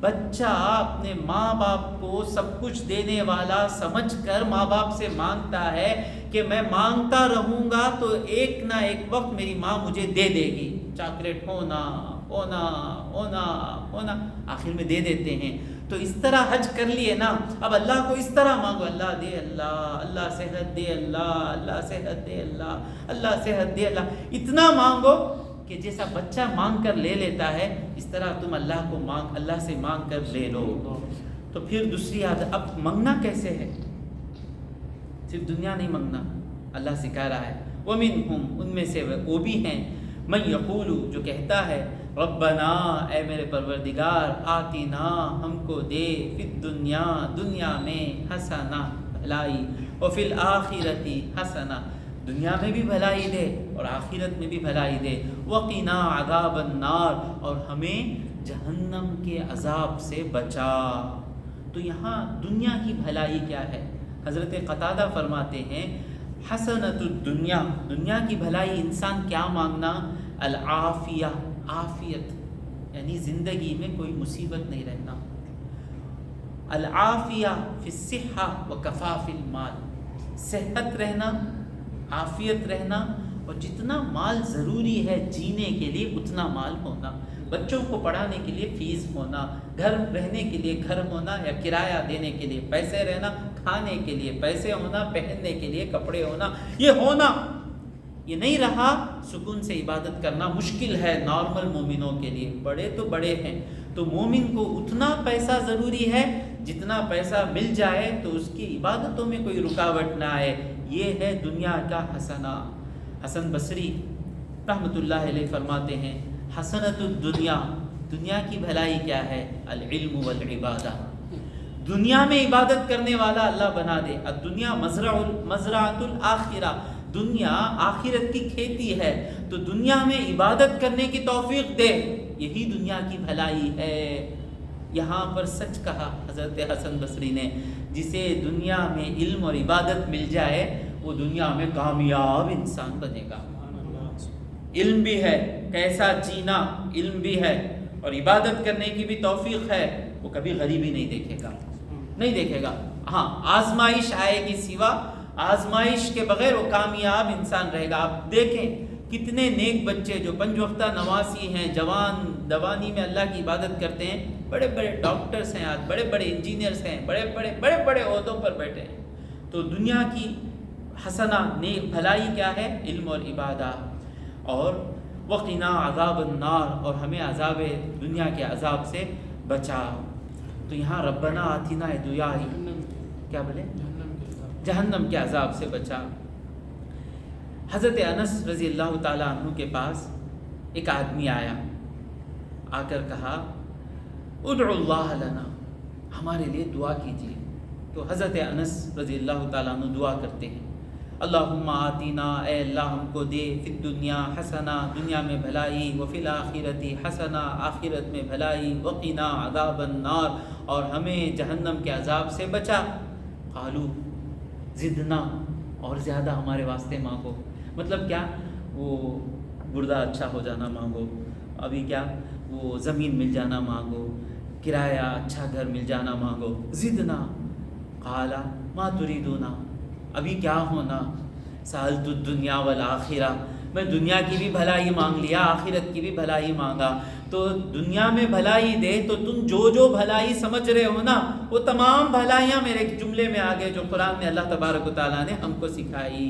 بچہ اپنے ماں باپ کو سب کچھ دینے والا سمجھ کر ماں باپ سے مانگتا ہے کہ میں مانگتا رہوں گا تو ایک نہ ایک وقت میری ماں مجھے دے دے گی، چاکلیٹ ہونا ہونا ہونا ہونا، آخر میں دے دیتے ہیں۔ تو اس طرح حج کر لیے نا، اب اللہ کو اس طرح مانگو، اللہ دے اللہ، اللہ صحت دے اللہ، اللہ صحت دے اللہ، اللہ صحت دے اللہ، اتنا مانگو کہ جیسا بچہ مانگ کر لے لیتا ہے، اس طرح تم اللہ کو مانگ، اللہ سے مانگ کر لے لو۔ تو پھر دوسری عادت، اب مانگنا کیسے ہے، صرف دنیا نہیں مانگنا، اللہ سکھا رہا ہے، وَمِنْهُمْ، ان میں سے وہ بھی ہیں، مَن یقول، جو کہتا ہے، ربنا، اے میرے پروردگار، آتنا، ہم کو دے، فی الدنیا، دنیا میں، حسنہ، بھلائی، وفی الآخرۃ حسنہ، دنیا میں بھی بھلائی دے اور آخرت میں بھی بھلائی دے، وقنا عذاب النار، اور ہمیں جہنم کے عذاب سے بچا۔ تو یہاں دنیا کی بھلائی کیا ہے، حضرت قتادہ فرماتے ہیں، حسنۃ الدنیا، دنیا کی بھلائی انسان کیا مانگنا، العافیہ، عافیت، یعنی زندگی میں کوئی مصیبت نہیں رہنا، العافیہ فی الصحہ وکفاف المال، صحت رہنا، عافیت رہنا، اور جتنا مال ضروری ہے جینے کے لیے اتنا مال ہونا، بچوں کو پڑھانے کے لیے فیس ہونا، گھر رہنے کے لیے گھر ہونا، یا کرایہ دینے کے لیے پیسے رہنا، کھانے کے لیے پیسے ہونا، پہننے کے لیے کپڑے ہونا، یہ ہونا، یہ نہیں رہا، سکون سے عبادت کرنا مشکل ہے نارمل مومنوں کے لیے، بڑے تو بڑے ہیں، تو مومن کو اتنا پیسہ ضروری ہے، جتنا پیسہ مل جائے تو اس کی عبادتوں میں کوئی رکاوٹ نہ آئے، یہ ہے دنیا کا حسنہ۔ حسن بصری رحمۃ اللہ علیہ فرماتے ہیں، حسنۃ الدنیا، دنیا کی بھلائی کیا ہے، العلم والعبادہ، دنیا میں عبادت کرنے والا اللہ بنا دے، الدنیا مزرعۃ الآخرہ، دنیا آخرت کی کھیتی ہے، تو دنیا میں عبادت کرنے کی توفیق دے، یہی دنیا کی بھلائی ہے۔ یہاں پر سچ کہا حضرت حسن بصری نے، جسے دنیا میں علم اور عبادت مل جائے وہ دنیا میں کامیاب انسان بنے گا، علم بھی ہے، کیسا جینا علم بھی ہے، اور عبادت کرنے کی بھی توفیق ہے، وہ کبھی غریبی نہیں دیکھے گا، نہیں دیکھے گا۔ ہاں آزمائش آئے گی، سوا آزمائش کے بغیر وہ کامیاب انسان رہے گا۔ آپ دیکھیں کتنے نیک بچے جو 5 وقتہ نمازی ہیں، جوانی میں اللہ کی عبادت کرتے ہیں، بڑے بڑے ڈاکٹرز ہیں، آج بڑے بڑے انجینئرز ہیں، بڑے بڑے عہدوں پر بیٹھے ہیں۔ تو دنیا کی حسنہ، نیک بھلائی کیا ہے، علم اور عبادت، اور وقنا عذاب النار، اور ہمیں عذاب دنیا کے عذاب سے بچا۔ تو یہاں ربنا آتنا دعا ہی کیا بولے، جہنم کے عذاب سے بچا۔ حضرت انس رضی اللہ تعالیٰ عنہ کے پاس ایک آدمی آیا، آ کر کہا ادعو اللہ لنا، ہمارے لیے دعا کیجیے۔ تو حضرت انس رضی اللہ تعالیٰ عنہ دعا کرتے ہیں، اللہم آتینا، اے اللہ ہم کو دے، فی الدنیا حسنہ، دنیا میں بھلائی، وفی الآخرۃ حسنہ، آخرت میں بھلائی، وقنا عذاب النار، اور ہمیں جہنم کے عذاب سے بچا۔ قالو زدنا، اور زیادہ ہمارے واسطے مانگو، مطلب کیا، وہ گردہ اچھا ہو جانا مانگو، ابھی کیا وہ زمین مل جانا مانگو، کرایہ اچھا گھر مل جانا مانگو. زدنا قال ما تريدون، ابھی کیا ہونا. سألت الدنیا والآخرہ، میں دنیا کی بھی بھلائی مانگ لیا، آخرت کی بھی بھلائی مانگا. تو دنیا میں بھلائی دے تو تم جو بھلائی سمجھ رہے ہو نا، وہ تمام بھلائیاں میرے ایک جملے میں آ گئے جو قرآن میں اللہ تبارک و تعالیٰ نے ہم کو سکھائی.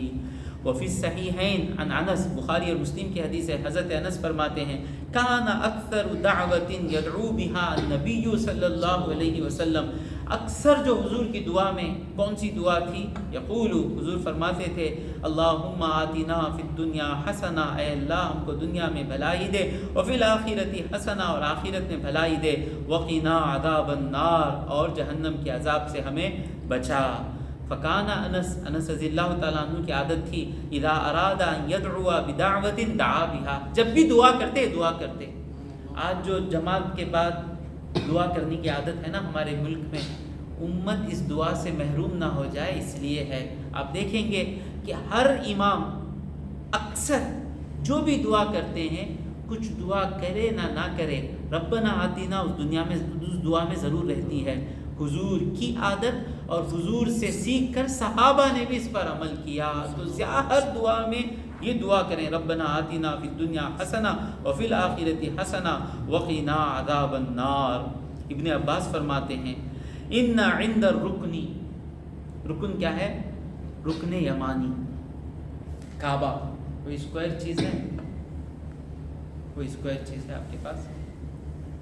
وفی الصحیحین عن انس، بخاری اور مسلم کی حدیث ہے، حضرت انس فرماتے ہیں کان اکثر دعوت یدعو بها النبی صلی اللہ علیہ وسلم، اکثر جو حضور کی دعا میں کون سی دعا تھی؟ یقول، حضور فرماتے تھے اللہم آتنا فی الدنیا حسنہ، اے اللہ ہم کو دنیا میں بھلائی دے، وفی الآخرۃ حسنہ، اور آخرت میں بھلائی دے، وقنا عذاب النار، اور جہنم کے عذاب سے ہمیں بچا. فکان انس رضی اللہ تعالیٰ عنہ کی عادت تھی اذا اراد ان یدعو بدعوۃ دعا بها، جب بھی دعا کرتے. آج جو جماعت کے بعد دعا کرنے کی عادت ہے نا ہمارے ملک میں، امت اس دعا سے محروم نہ ہو جائے اس لیے ہے. آپ دیکھیں گے کہ ہر امام اکثر جو بھی دعا کرتے ہیں، کچھ دعا کرے نہ کرے، ربنا آتینا اس دعا میں ضرور رہتی ہے. حضور کی عادت اور حضور سے سیکھ کر صحابہ نے بھی اس پر عمل کیا. تو ہر دعا میں یہ دعا کریں ربنا آتنا فی الدنیا حسنہ وفی الآخرۃ حسنہ وقنا عذاب النار. ابن عباس فرماتے ہیں ان عند الرکن، رکن کیا ہے؟ رکن یمانی، کعبہ. کوئی اسکوائر چیز ہے؟ کوئی اسکوائر چیز ہے آپ کے پاس؟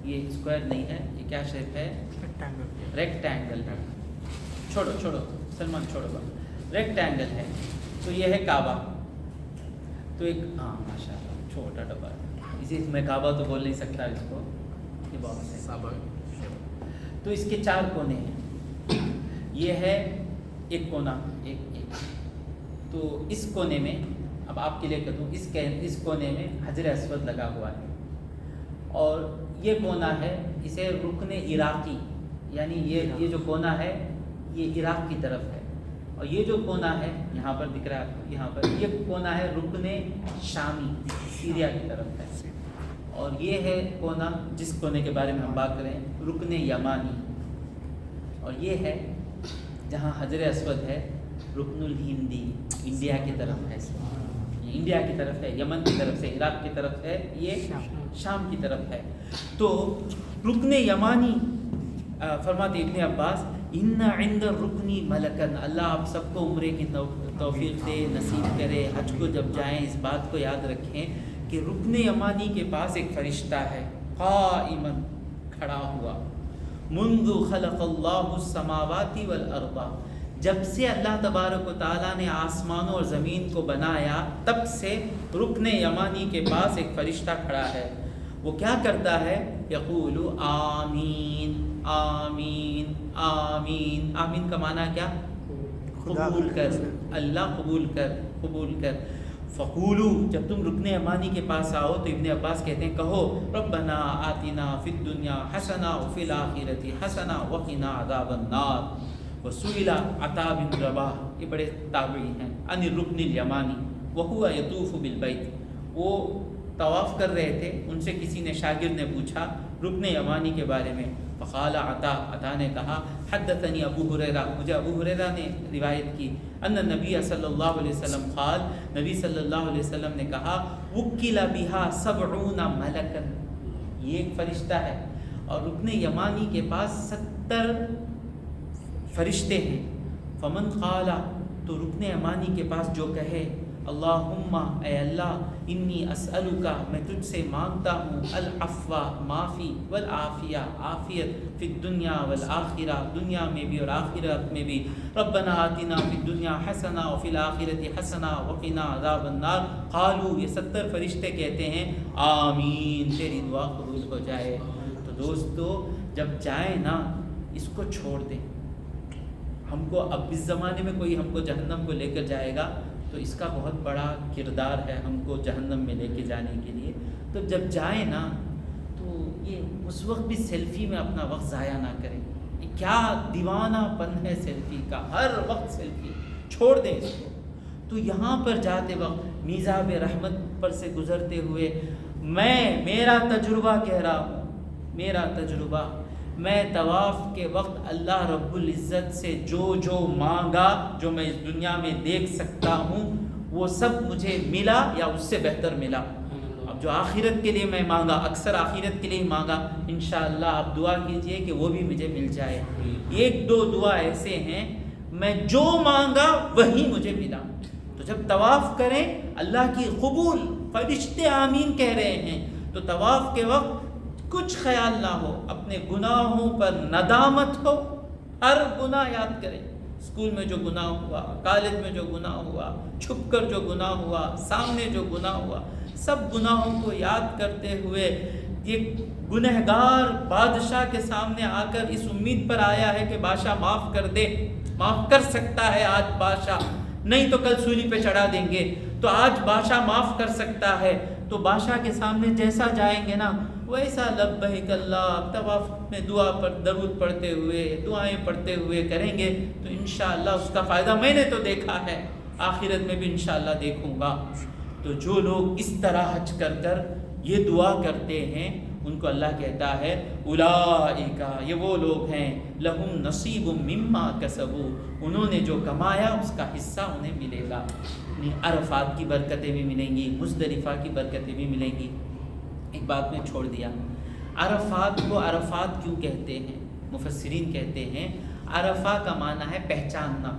یہ اسکوائر نہیں ہے، یہ کیا شیپ ہے؟ ریکٹینگل ہے. چھوڑو سلمان چھوڑو، ریکٹینگل ہے. تو یہ ہے کعبہ. تو ایک ماشاء اللہ چھوٹا ڈبہ ہے، اسی میں کعبہ تو بول نہیں سکتا اس کو، یہ بہت ہے. تو اس کے 4 کونے ہیں. یہ ہے ایک کونا، ایک. تو اس کونے میں، اب آپ کے لیے کہوں، اس کونے میں حجر اسود لگا ہوا ہے، اور یہ کونا ہے اسے رکن عراقی، یعنی یہ جو کونا ہے یہ عراق کی طرف ہے، اور یہ جو کونا ہے یہاں پر دکھ رہا ہے، یہاں پر یہ کونا ہے رکن شامی، سیریا کی طرف ہے. اور یہ ہے کونا جس کونے کے بارے میں ہم بات کریں، رکن یمانی. اور یہ ہے جہاں حجر اسود ہے، رکن الہندی، انڈیا کی طرف ہے. یہ انڈیا کی طرف ہے، یمن کی طرف سے، عراق کی طرف ہے، یہ شام کی طرف ہے. تو رکن یمانی، فرماتے ابن عباس ان عند الرکن ملکن، اللہ آپ سب کو عمرے کی توفیق دے، نصیب کرے. حج کو جب جائیں اس بات کو یاد رکھیں کہ رکن یمانی کے پاس ایک فرشتہ ہے، قائما، کھڑا ہوا، منذ خلق اللہ السماوات والارض، جب سے اللہ تبارک و تعالیٰ نے آسمانوں اور زمین کو بنایا تب سے رکن یمانی کے پاس ایک فرشتہ کھڑا ہے. وہ کیا کرتا ہے؟ یقول آمین آمین آمین. آمین کا معنی کیا؟ قبول کر، اللہ قبول کر. فقولو، جب تم رکن یمانی کے پاس آؤ تو ابن عباس کہتے ہیں کہو ربنا آتنا فی الدنیا حسنہ وفی الآخرۃ حسنہ وقنا عذاب النار. وسئل عطاء بن رباح، یہ بڑے تابعی ہیں، عن الرکن الیمانی وہو یطوف بالبیت، وہ طواف کر رہے تھے، ان سے کسی نے، شاگرد نے پوچھا رکن یمانی کے بارے میں. فقال عطا نے کہا حدثنی ابو ہریرہ، مجھے ابو ہریرہ نے روایت کی، ان نبی صلی اللہ علیہ وسلم قال، نبی صلی اللہ علیہ وسلم نے کہا وکل بها 70 ملکا، یہ ایک فرشتہ ہے، اور رکن یمانی کے پاس 70 فرشتے ہیں. فمن قال، تو رکن یمانی کے پاس جو کہے اللہم، اے اللہ، انی اسألکا، میں تجھ سے مانگتا ہوں، العفو، معافی، والعافیہ، عافیت، فی الدنیا والآخرہ، دنیا میں بھی اور آخرت میں بھی. ربنا آتنا فی الدنیا حسنہ وفی الآخرۃ حسنہ وقنا عذاب النار. قالوا، یہ 70 فرشتے کہتے ہیں آمین، تیری دعا قبول ہو جائے. تو دوستو جب جائیں نا اس کو چھوڑ دیں. ہم کو اب اس زمانے میں کوئی ہم کو جہنم کو لے کر جائے گا تو اس کا بہت بڑا کردار ہے ہم کو جہنم میں لے کے جانے کے لیے. تو جب جائیں نا تو یہ اس وقت بھی سیلفی میں اپنا وقت ضائع نہ کریں. یہ کیا دیوانہ پن ہے سیلفی کا، ہر وقت سیلفی، چھوڑ دیں اس کو. تو یہاں پر جاتے وقت میزاب رحمت پر سے گزرتے ہوئے میرا تجربہ کہہ رہا ہوں، میرا تجربہ، میں طواف کے وقت اللہ رب العزت سے جو مانگا، جو میں اس دنیا میں دیکھ سکتا ہوں، وہ سب مجھے ملا یا اس سے بہتر ملا۔ اب جو آخرت کے لیے میں مانگا، اکثر آخرت کے لیے مانگا، انشاءاللہ آپ دعا کیجئے کہ وہ بھی مجھے مل جائے۔ ایک دو دعا ایسے ہیں، میں جو مانگا وہی مجھے ملا۔ تو جب طواف کریں اللہ کی قبول، فرشتے آمین کہہ رہے ہیں، تو طواف کے وقت کچھ خیال نہ ہو، اپنے گناہوں پر ندامت ہو، ہر گناہ یاد کریں، اسکول میں جو گناہ ہوا، کالج میں جو گناہ ہوا، چھپ کر جو گناہ ہوا، سامنے جو گناہ ہوا، سب گناہوں کو یاد کرتے ہوئے یہ گنہگار بادشاہ کے سامنے آ کر اس امید پر آیا ہے کہ بادشاہ معاف کر دے، معاف کر سکتا ہے آج بادشاہ، نہیں تو کل سولی پہ چڑھا دیں گے، تو آج بادشاہ معاف کر سکتا ہے۔ تو بادشاہ کے سامنے جیسا جائیں گے نا ویسا لبیک اللہ طواف میں دعا پر درود پڑھتے ہوئے، دعائیں پڑھتے ہوئے کریں گے تو انشاءاللہ اس کا فائدہ میں نے تو دیکھا ہے، آخرت میں بھی انشاءاللہ دیکھوں گا۔ تو جو لوگ اس طرح حج کر کر یہ دعا کرتے ہیں ان کو اللہ کہتا ہے اولئک، یہ وہ لوگ ہیں، لہم نصیب مما کسبوا، انہوں نے جو کمایا اس کا حصہ انہیں ملے گا۔ عرفات کی برکتیں بھی ملیں گی، مزدلفہ کی برکتیں بھی ملیں گی۔ ایک بات میں چھوڑ دیا، عرفات کو عرفات کیوں کہتے ہیں؟ مفسرین کہتے ہیں عرفہ کا معنی ہے پہچاننا۔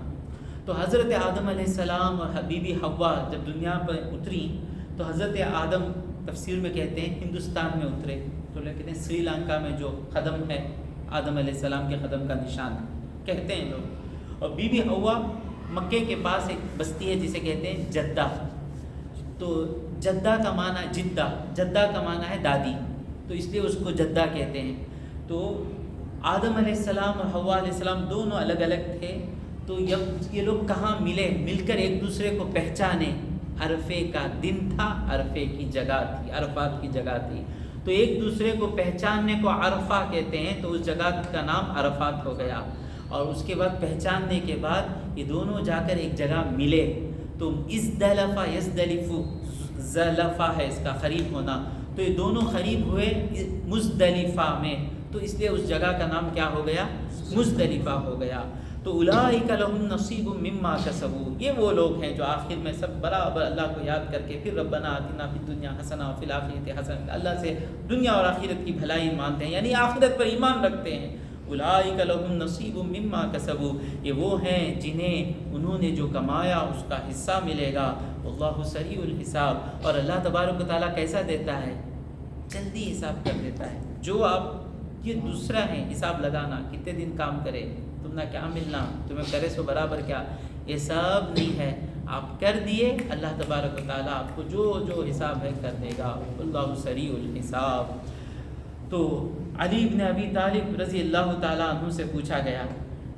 تو حضرت آدم علیہ السلام اور بی بی حوا جب دنیا پر اتری تو حضرت آدم تفسیر میں کہتے ہیں ہندوستان میں اترے، تو لوگ کہتے ہیں سری لنکا میں جو قدم ہے آدم علیہ السلام کے قدم کا نشان کہتے ہیں لوگ، اور بی بی حوا مکے کے پاس ایک بستی ہے جسے کہتے ہیں جدہ، تو جدہ کا معنی جدہ کا معنی ہے دادی، تو اس لیے اس کو جدہ کہتے ہیں۔ تو آدم علیہ السلام اور حوا علیہ السلام دونوں الگ الگ تھے، تو یہ لوگ کہاں مل کر ایک دوسرے کو پہچانے، عرفے کا دن تھا، عرفے کی جگہ تھی، عرفات کی جگہ تھی، تو ایک دوسرے کو پہچاننے کو عرفہ کہتے ہیں، تو اس جگہ کا نام عرفات ہو گیا۔ اور اس کے بعد پہچاننے کے بعد یہ دونوں جا کر ایک جگہ ملے، تو ازدلفہ یزدلف، زلفہ ہے اس کا قریب ہونا، تو یہ دونوں قریب ہوئے مزدلفہ میں، تو اس لیے اس جگہ کا نام کیا ہو گیا؟ مزدلفہ ہو گیا۔ تو اولئک لہم نصیب مما کسبوا، یہ وہ لوگ ہیں جو آخر میں سب برابر اللہ کو یاد کر کے پھر ربنا آتنا فی الدنیا حسنہ وفی الآخرۃ حسنہ، اللہ سے دنیا اور آخرت کی بھلائی مانتے ہیں، یعنی آخرت پر ایمان رکھتے ہیں۔ اولئک لہم نصیب مما کسبوا، یہ وہ ہیں جنہیں انہوں نے جو کمایا اس کا حصہ ملے گا۔ واللہ سریع الحساب، اور اللہ تبارک و تعالیٰ کیسا دیتا ہے؟ جلدی حساب کر دیتا ہے۔ جو آپ یہ دوسرا ہے حساب لگانا، کتنے دن کام کرے، تم نہ کیا ملنا، تمہیں کرے سو برابر کیا، یہ سب نہیں ہے، آپ کر دیے اللہ تبارک و تعالیٰ آپ کو جو حساب ہے کر دے گا۔ اللہ سریع الحساب۔ تو علی بن ابی طالب رضی اللہ تعالیٰ عنہ سے پوچھا گیا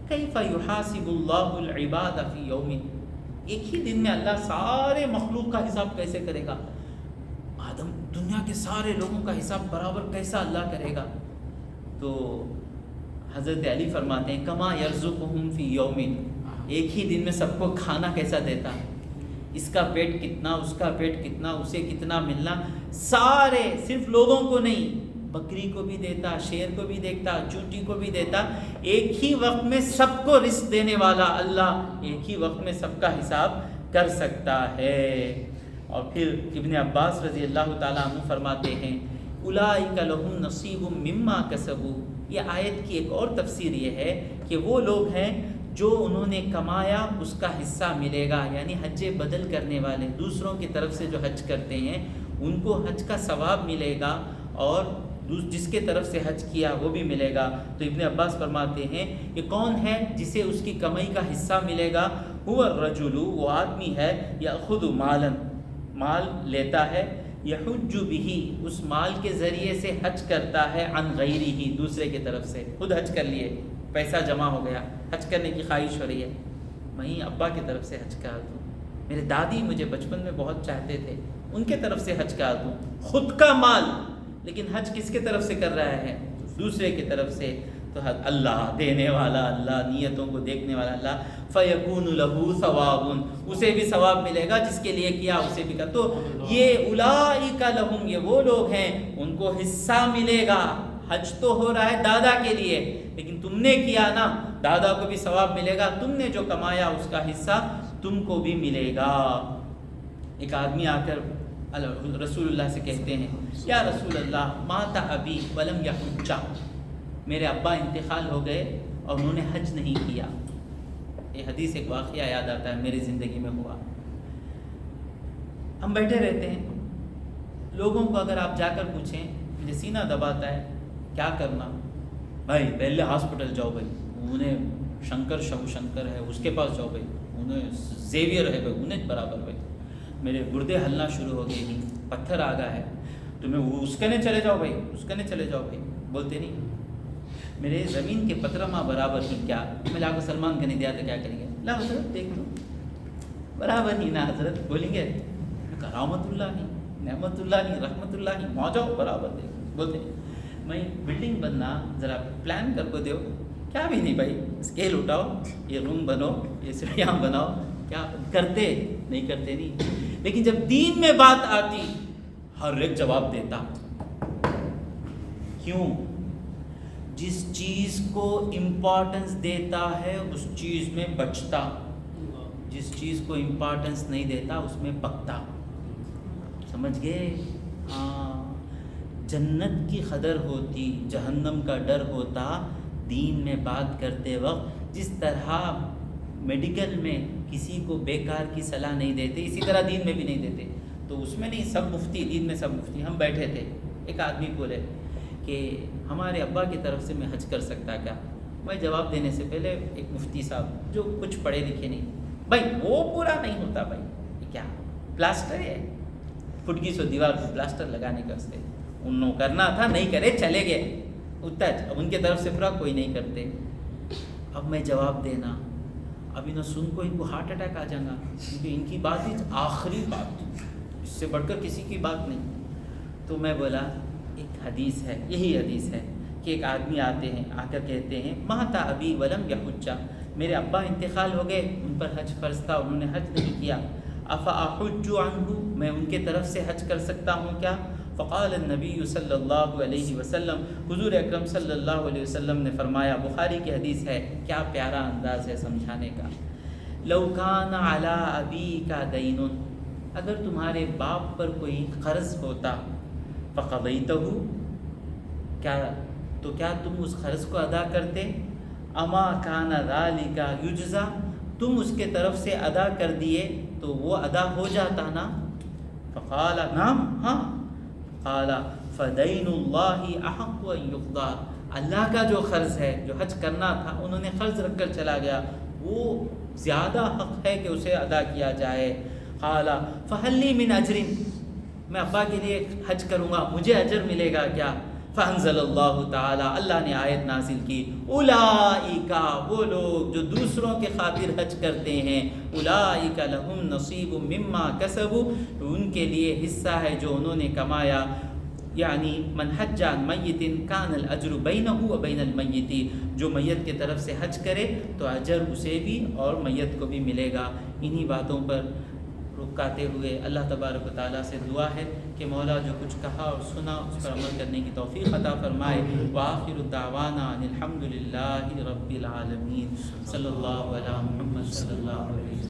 کیف یحاسب اللہ العباد فی یوم، ایک ہی دن میں اللہ سارے مخلوق کا حساب کیسے کرے گا؟ آدم دنیا کے سارے لوگوں کا حساب برابر کیسا اللہ کرے گا؟ تو حضرت علی فرماتے ہیں کما یرزقہم فی یوم، ایک ہی دن میں سب کو کھانا کیسا دیتا، اس کا پیٹ کتنا، اس کا پیٹ کتنا، اسے کتنا ملنا، سارے، صرف لوگوں کو نہیں، بکری کو بھی دیتا، شیر کو بھی دیکھتا، چونٹی کو بھی دیتا، ایک ہی وقت میں سب کو رزق دینے والا اللہ ایک ہی وقت میں سب کا حساب کر سکتا ہے۔ اور پھر ابن عباس رضی اللہ تعالیٰ عنہ فرماتے ہیں اولئک لہم نصیب مما کسبوا، یہ آیت کی ایک اور تفسیر یہ ہے کہ وہ لوگ ہیں جو انہوں نے کمایا اس کا حصہ ملے گا، یعنی حج بدل کرنے والے، دوسروں کی طرف سے جو حج کرتے ہیں ان کو حج کا ثواب ملے گا، اور جس کے طرف سے حج کیا وہ بھی ملے گا۔ تو ابن عباس فرماتے ہیں یہ کون ہے جسے اس کی کمائی کا حصہ ملے گا؟ هو الرجل، وہ آدمی ہے، یأخذ مالا، مال لیتا ہے، یحج به، اس مال کے ذریعے سے حج کرتا ہے، عن غیرہ، دوسرے کی طرف سے، خود حج کر لیے، پیسہ جمع ہو گیا، حج کرنے کی خواہش ہو رہی ہے، میں ابا کی طرف سے حج کر دوں، میرے دادی مجھے بچپن میں بہت چاہتے تھے، ان کے طرف سے حج کر دوں، خود کا مال، لیکن حج کس کے طرف سے کر رہا ہے؟ دوسرے کی طرف سے۔ تو اللہ دینے والا اللہ، نیتوں کو دیکھنے والا اللہ، فیکون لہ ثواب، اسے بھی ثواب ملے گا جس کے لیے کیا اسے بھی کر. تو یہ اولئک لہم، یہ وہ لوگ ہیں ان کو حصہ ملے گا. حج تو ہو رہا ہے دادا کے لیے، لیکن تم نے کیا نا، دادا کو بھی ثواب ملے گا، تم نے جو کمایا اس کا حصہ تم کو بھی ملے گا. ایک آدمی آ کر رسول اللہ سے کہتے ہیں یا رسول اللہ مات ابی ولم یحج، میرے ابا انتقال ہو گئے اور انہوں نے حج نہیں کیا. یہ حدیث ایک واقعہ یاد آتا ہے میری زندگی میں ہوا. ہم بیٹھے رہتے ہیں، لوگوں کو اگر آپ جا کر پوچھیں، مجھے سینہ دباتا ہے کیا کرنا، بھائی پہلے ہاسپٹل جاؤ، بھائی انہیں شنکر ہے اس کے پاس جاؤ، بھائی انہیں زیویئر ہے، بھائی انہیں برابر، بھائی میرے گردے ہلنا شروع ہو گئے ہیں، پتھر آ گیا ہے، تمہیں وہ اس کنے چلے جاؤ بھائی، اس کنے چلے جاؤ بھائی. بولتے نہیں میرے زمین کے پترما برابر ہی کیا، میں لا کو سلمان کنے دیا تو کیا کریں گے، لا حضرت دیکھ لو برابر ہی نا حضرت، بولیں گے رحمت اللہ ہی، نعمت اللہ ہی، رحمت اللہ ہی، موجاؤ برابر دیکھ. بولتے میں بلڈنگ بننا ذرا پلان کر کو دیو، کیا بھی نہیں بھائی، اسکیل اٹھاؤ، یہ روم بنو، یہ سیڑھیاں بناؤ، کیا کرتے نہیں کرتے نہیں. لیکن جب دین میں بات آتی ہر ایک جواب دیتا. کیوں؟ جس چیز کو امپورٹنس دیتا ہے اس چیز میں بچتا، جس چیز کو امپورٹنس نہیں دیتا اس میں بکتا. سمجھ گئے؟ ہاں، جنت کی قدر ہوتی، جہنم کا ڈر ہوتا دین میں بات کرتے وقت. جس طرح میڈیکل میں کسی کو بیکار کی صلاح نہیں دیتے، اسی طرح دین میں بھی نہیں دیتے. تو اس میں نہیں، سب مفتی، دین میں سب مفتی. ہم بیٹھے تھے، ایک آدمی بولے کہ ہمارے ابا کی طرف سے میں حج کر سکتا کیا. میں جواب دینے سے پہلے ایک مفتی صاحب جو کچھ پڑھے لکھے نہیں، بھائی وہ پورا نہیں ہوتا، بھائی یہ کیا پلاسٹر ہے، پھٹکی سو دیوار کو پلاسٹر لگانے کا واسطے انہوں کرنا تھا، نہیں کرے چلے گئے اتنا. اب ان کے طرف سے پورا کوئی نہیں کرتے. اب میں جواب دینا، اب انہیں سن کو ان کو ہارٹ اٹیک آ جائے گا، کیونکہ ان کی بات ہی آخری بات، اس سے بڑھ کر کسی کی بات نہیں. تو میں بولا ایک حدیث ہے، یہی حدیث ہے کہ ایک آدمی آتے ہیں، آ کر کہتے ہیں مات ابی ولم یحج، میرے ابا انتقال ہو گئے، ان پر حج فرض تھا، انہوں نے حج نہیں کیا. افاحج عنہ، میں ان کے طرف سے حج کر سکتا ہوں کیا. فقال النبی صلی اللہ علیہ وسلم، حضور اکرم صلی اللہ علیہ وسلم نے فرمایا، بخاری کی حدیث ہے، کیا پیارا انداز ہے سمجھانے کا. لو کان علی ابیک دین، اگر تمہارے باپ پر کوئی قرض ہوتا، فقضیتہ، کیا تم اس قرض کو ادا کرتے. اما کان ذالک یجزا، تم اس کے طرف سے ادا کر دیے تو وہ ادا ہو جاتا نا. فقال نعم، ہاں. قال فدین اللہ احق ان یقضى، اللہ کا جو قرض ہے، جو حج کرنا تھا انہوں نے قرض رکھ کر چلا گیا، وہ زیادہ حق ہے کہ اسے ادا کیا جائے. قال فهل لي من اجر، میں ابا کے لیے حج کروں گا، مجھے اجر ملے گا کیا. فانزل اللہ تعالی، اللہ نے آیت نازل کی، اولئک، وہ لوگ جو دوسروں کے خاطر حج کرتے ہیں، اولئک لہم نصیب مما کسبوا، ان کے لیے حصہ ہے جو انہوں نے کمایا. یعنی من حج عن میت کان الاجر بینہ و بین المیت، جو میت کے طرف سے حج کرے تو اجر اسے بھی اور میت کو بھی ملے گا. انہی باتوں پر رکاتے ہوئے اللہ تبارک و تعالیٰ سے دعا ہے کہ مولا جو کچھ کہا اور سنا اس پر عمل کرنے کی توفیق عطا فرمائے. وآخر دعوانا ان الحمد للہ رب العالمین. صلی اللہ علی محمد صلی اللہ علیہ وسلم.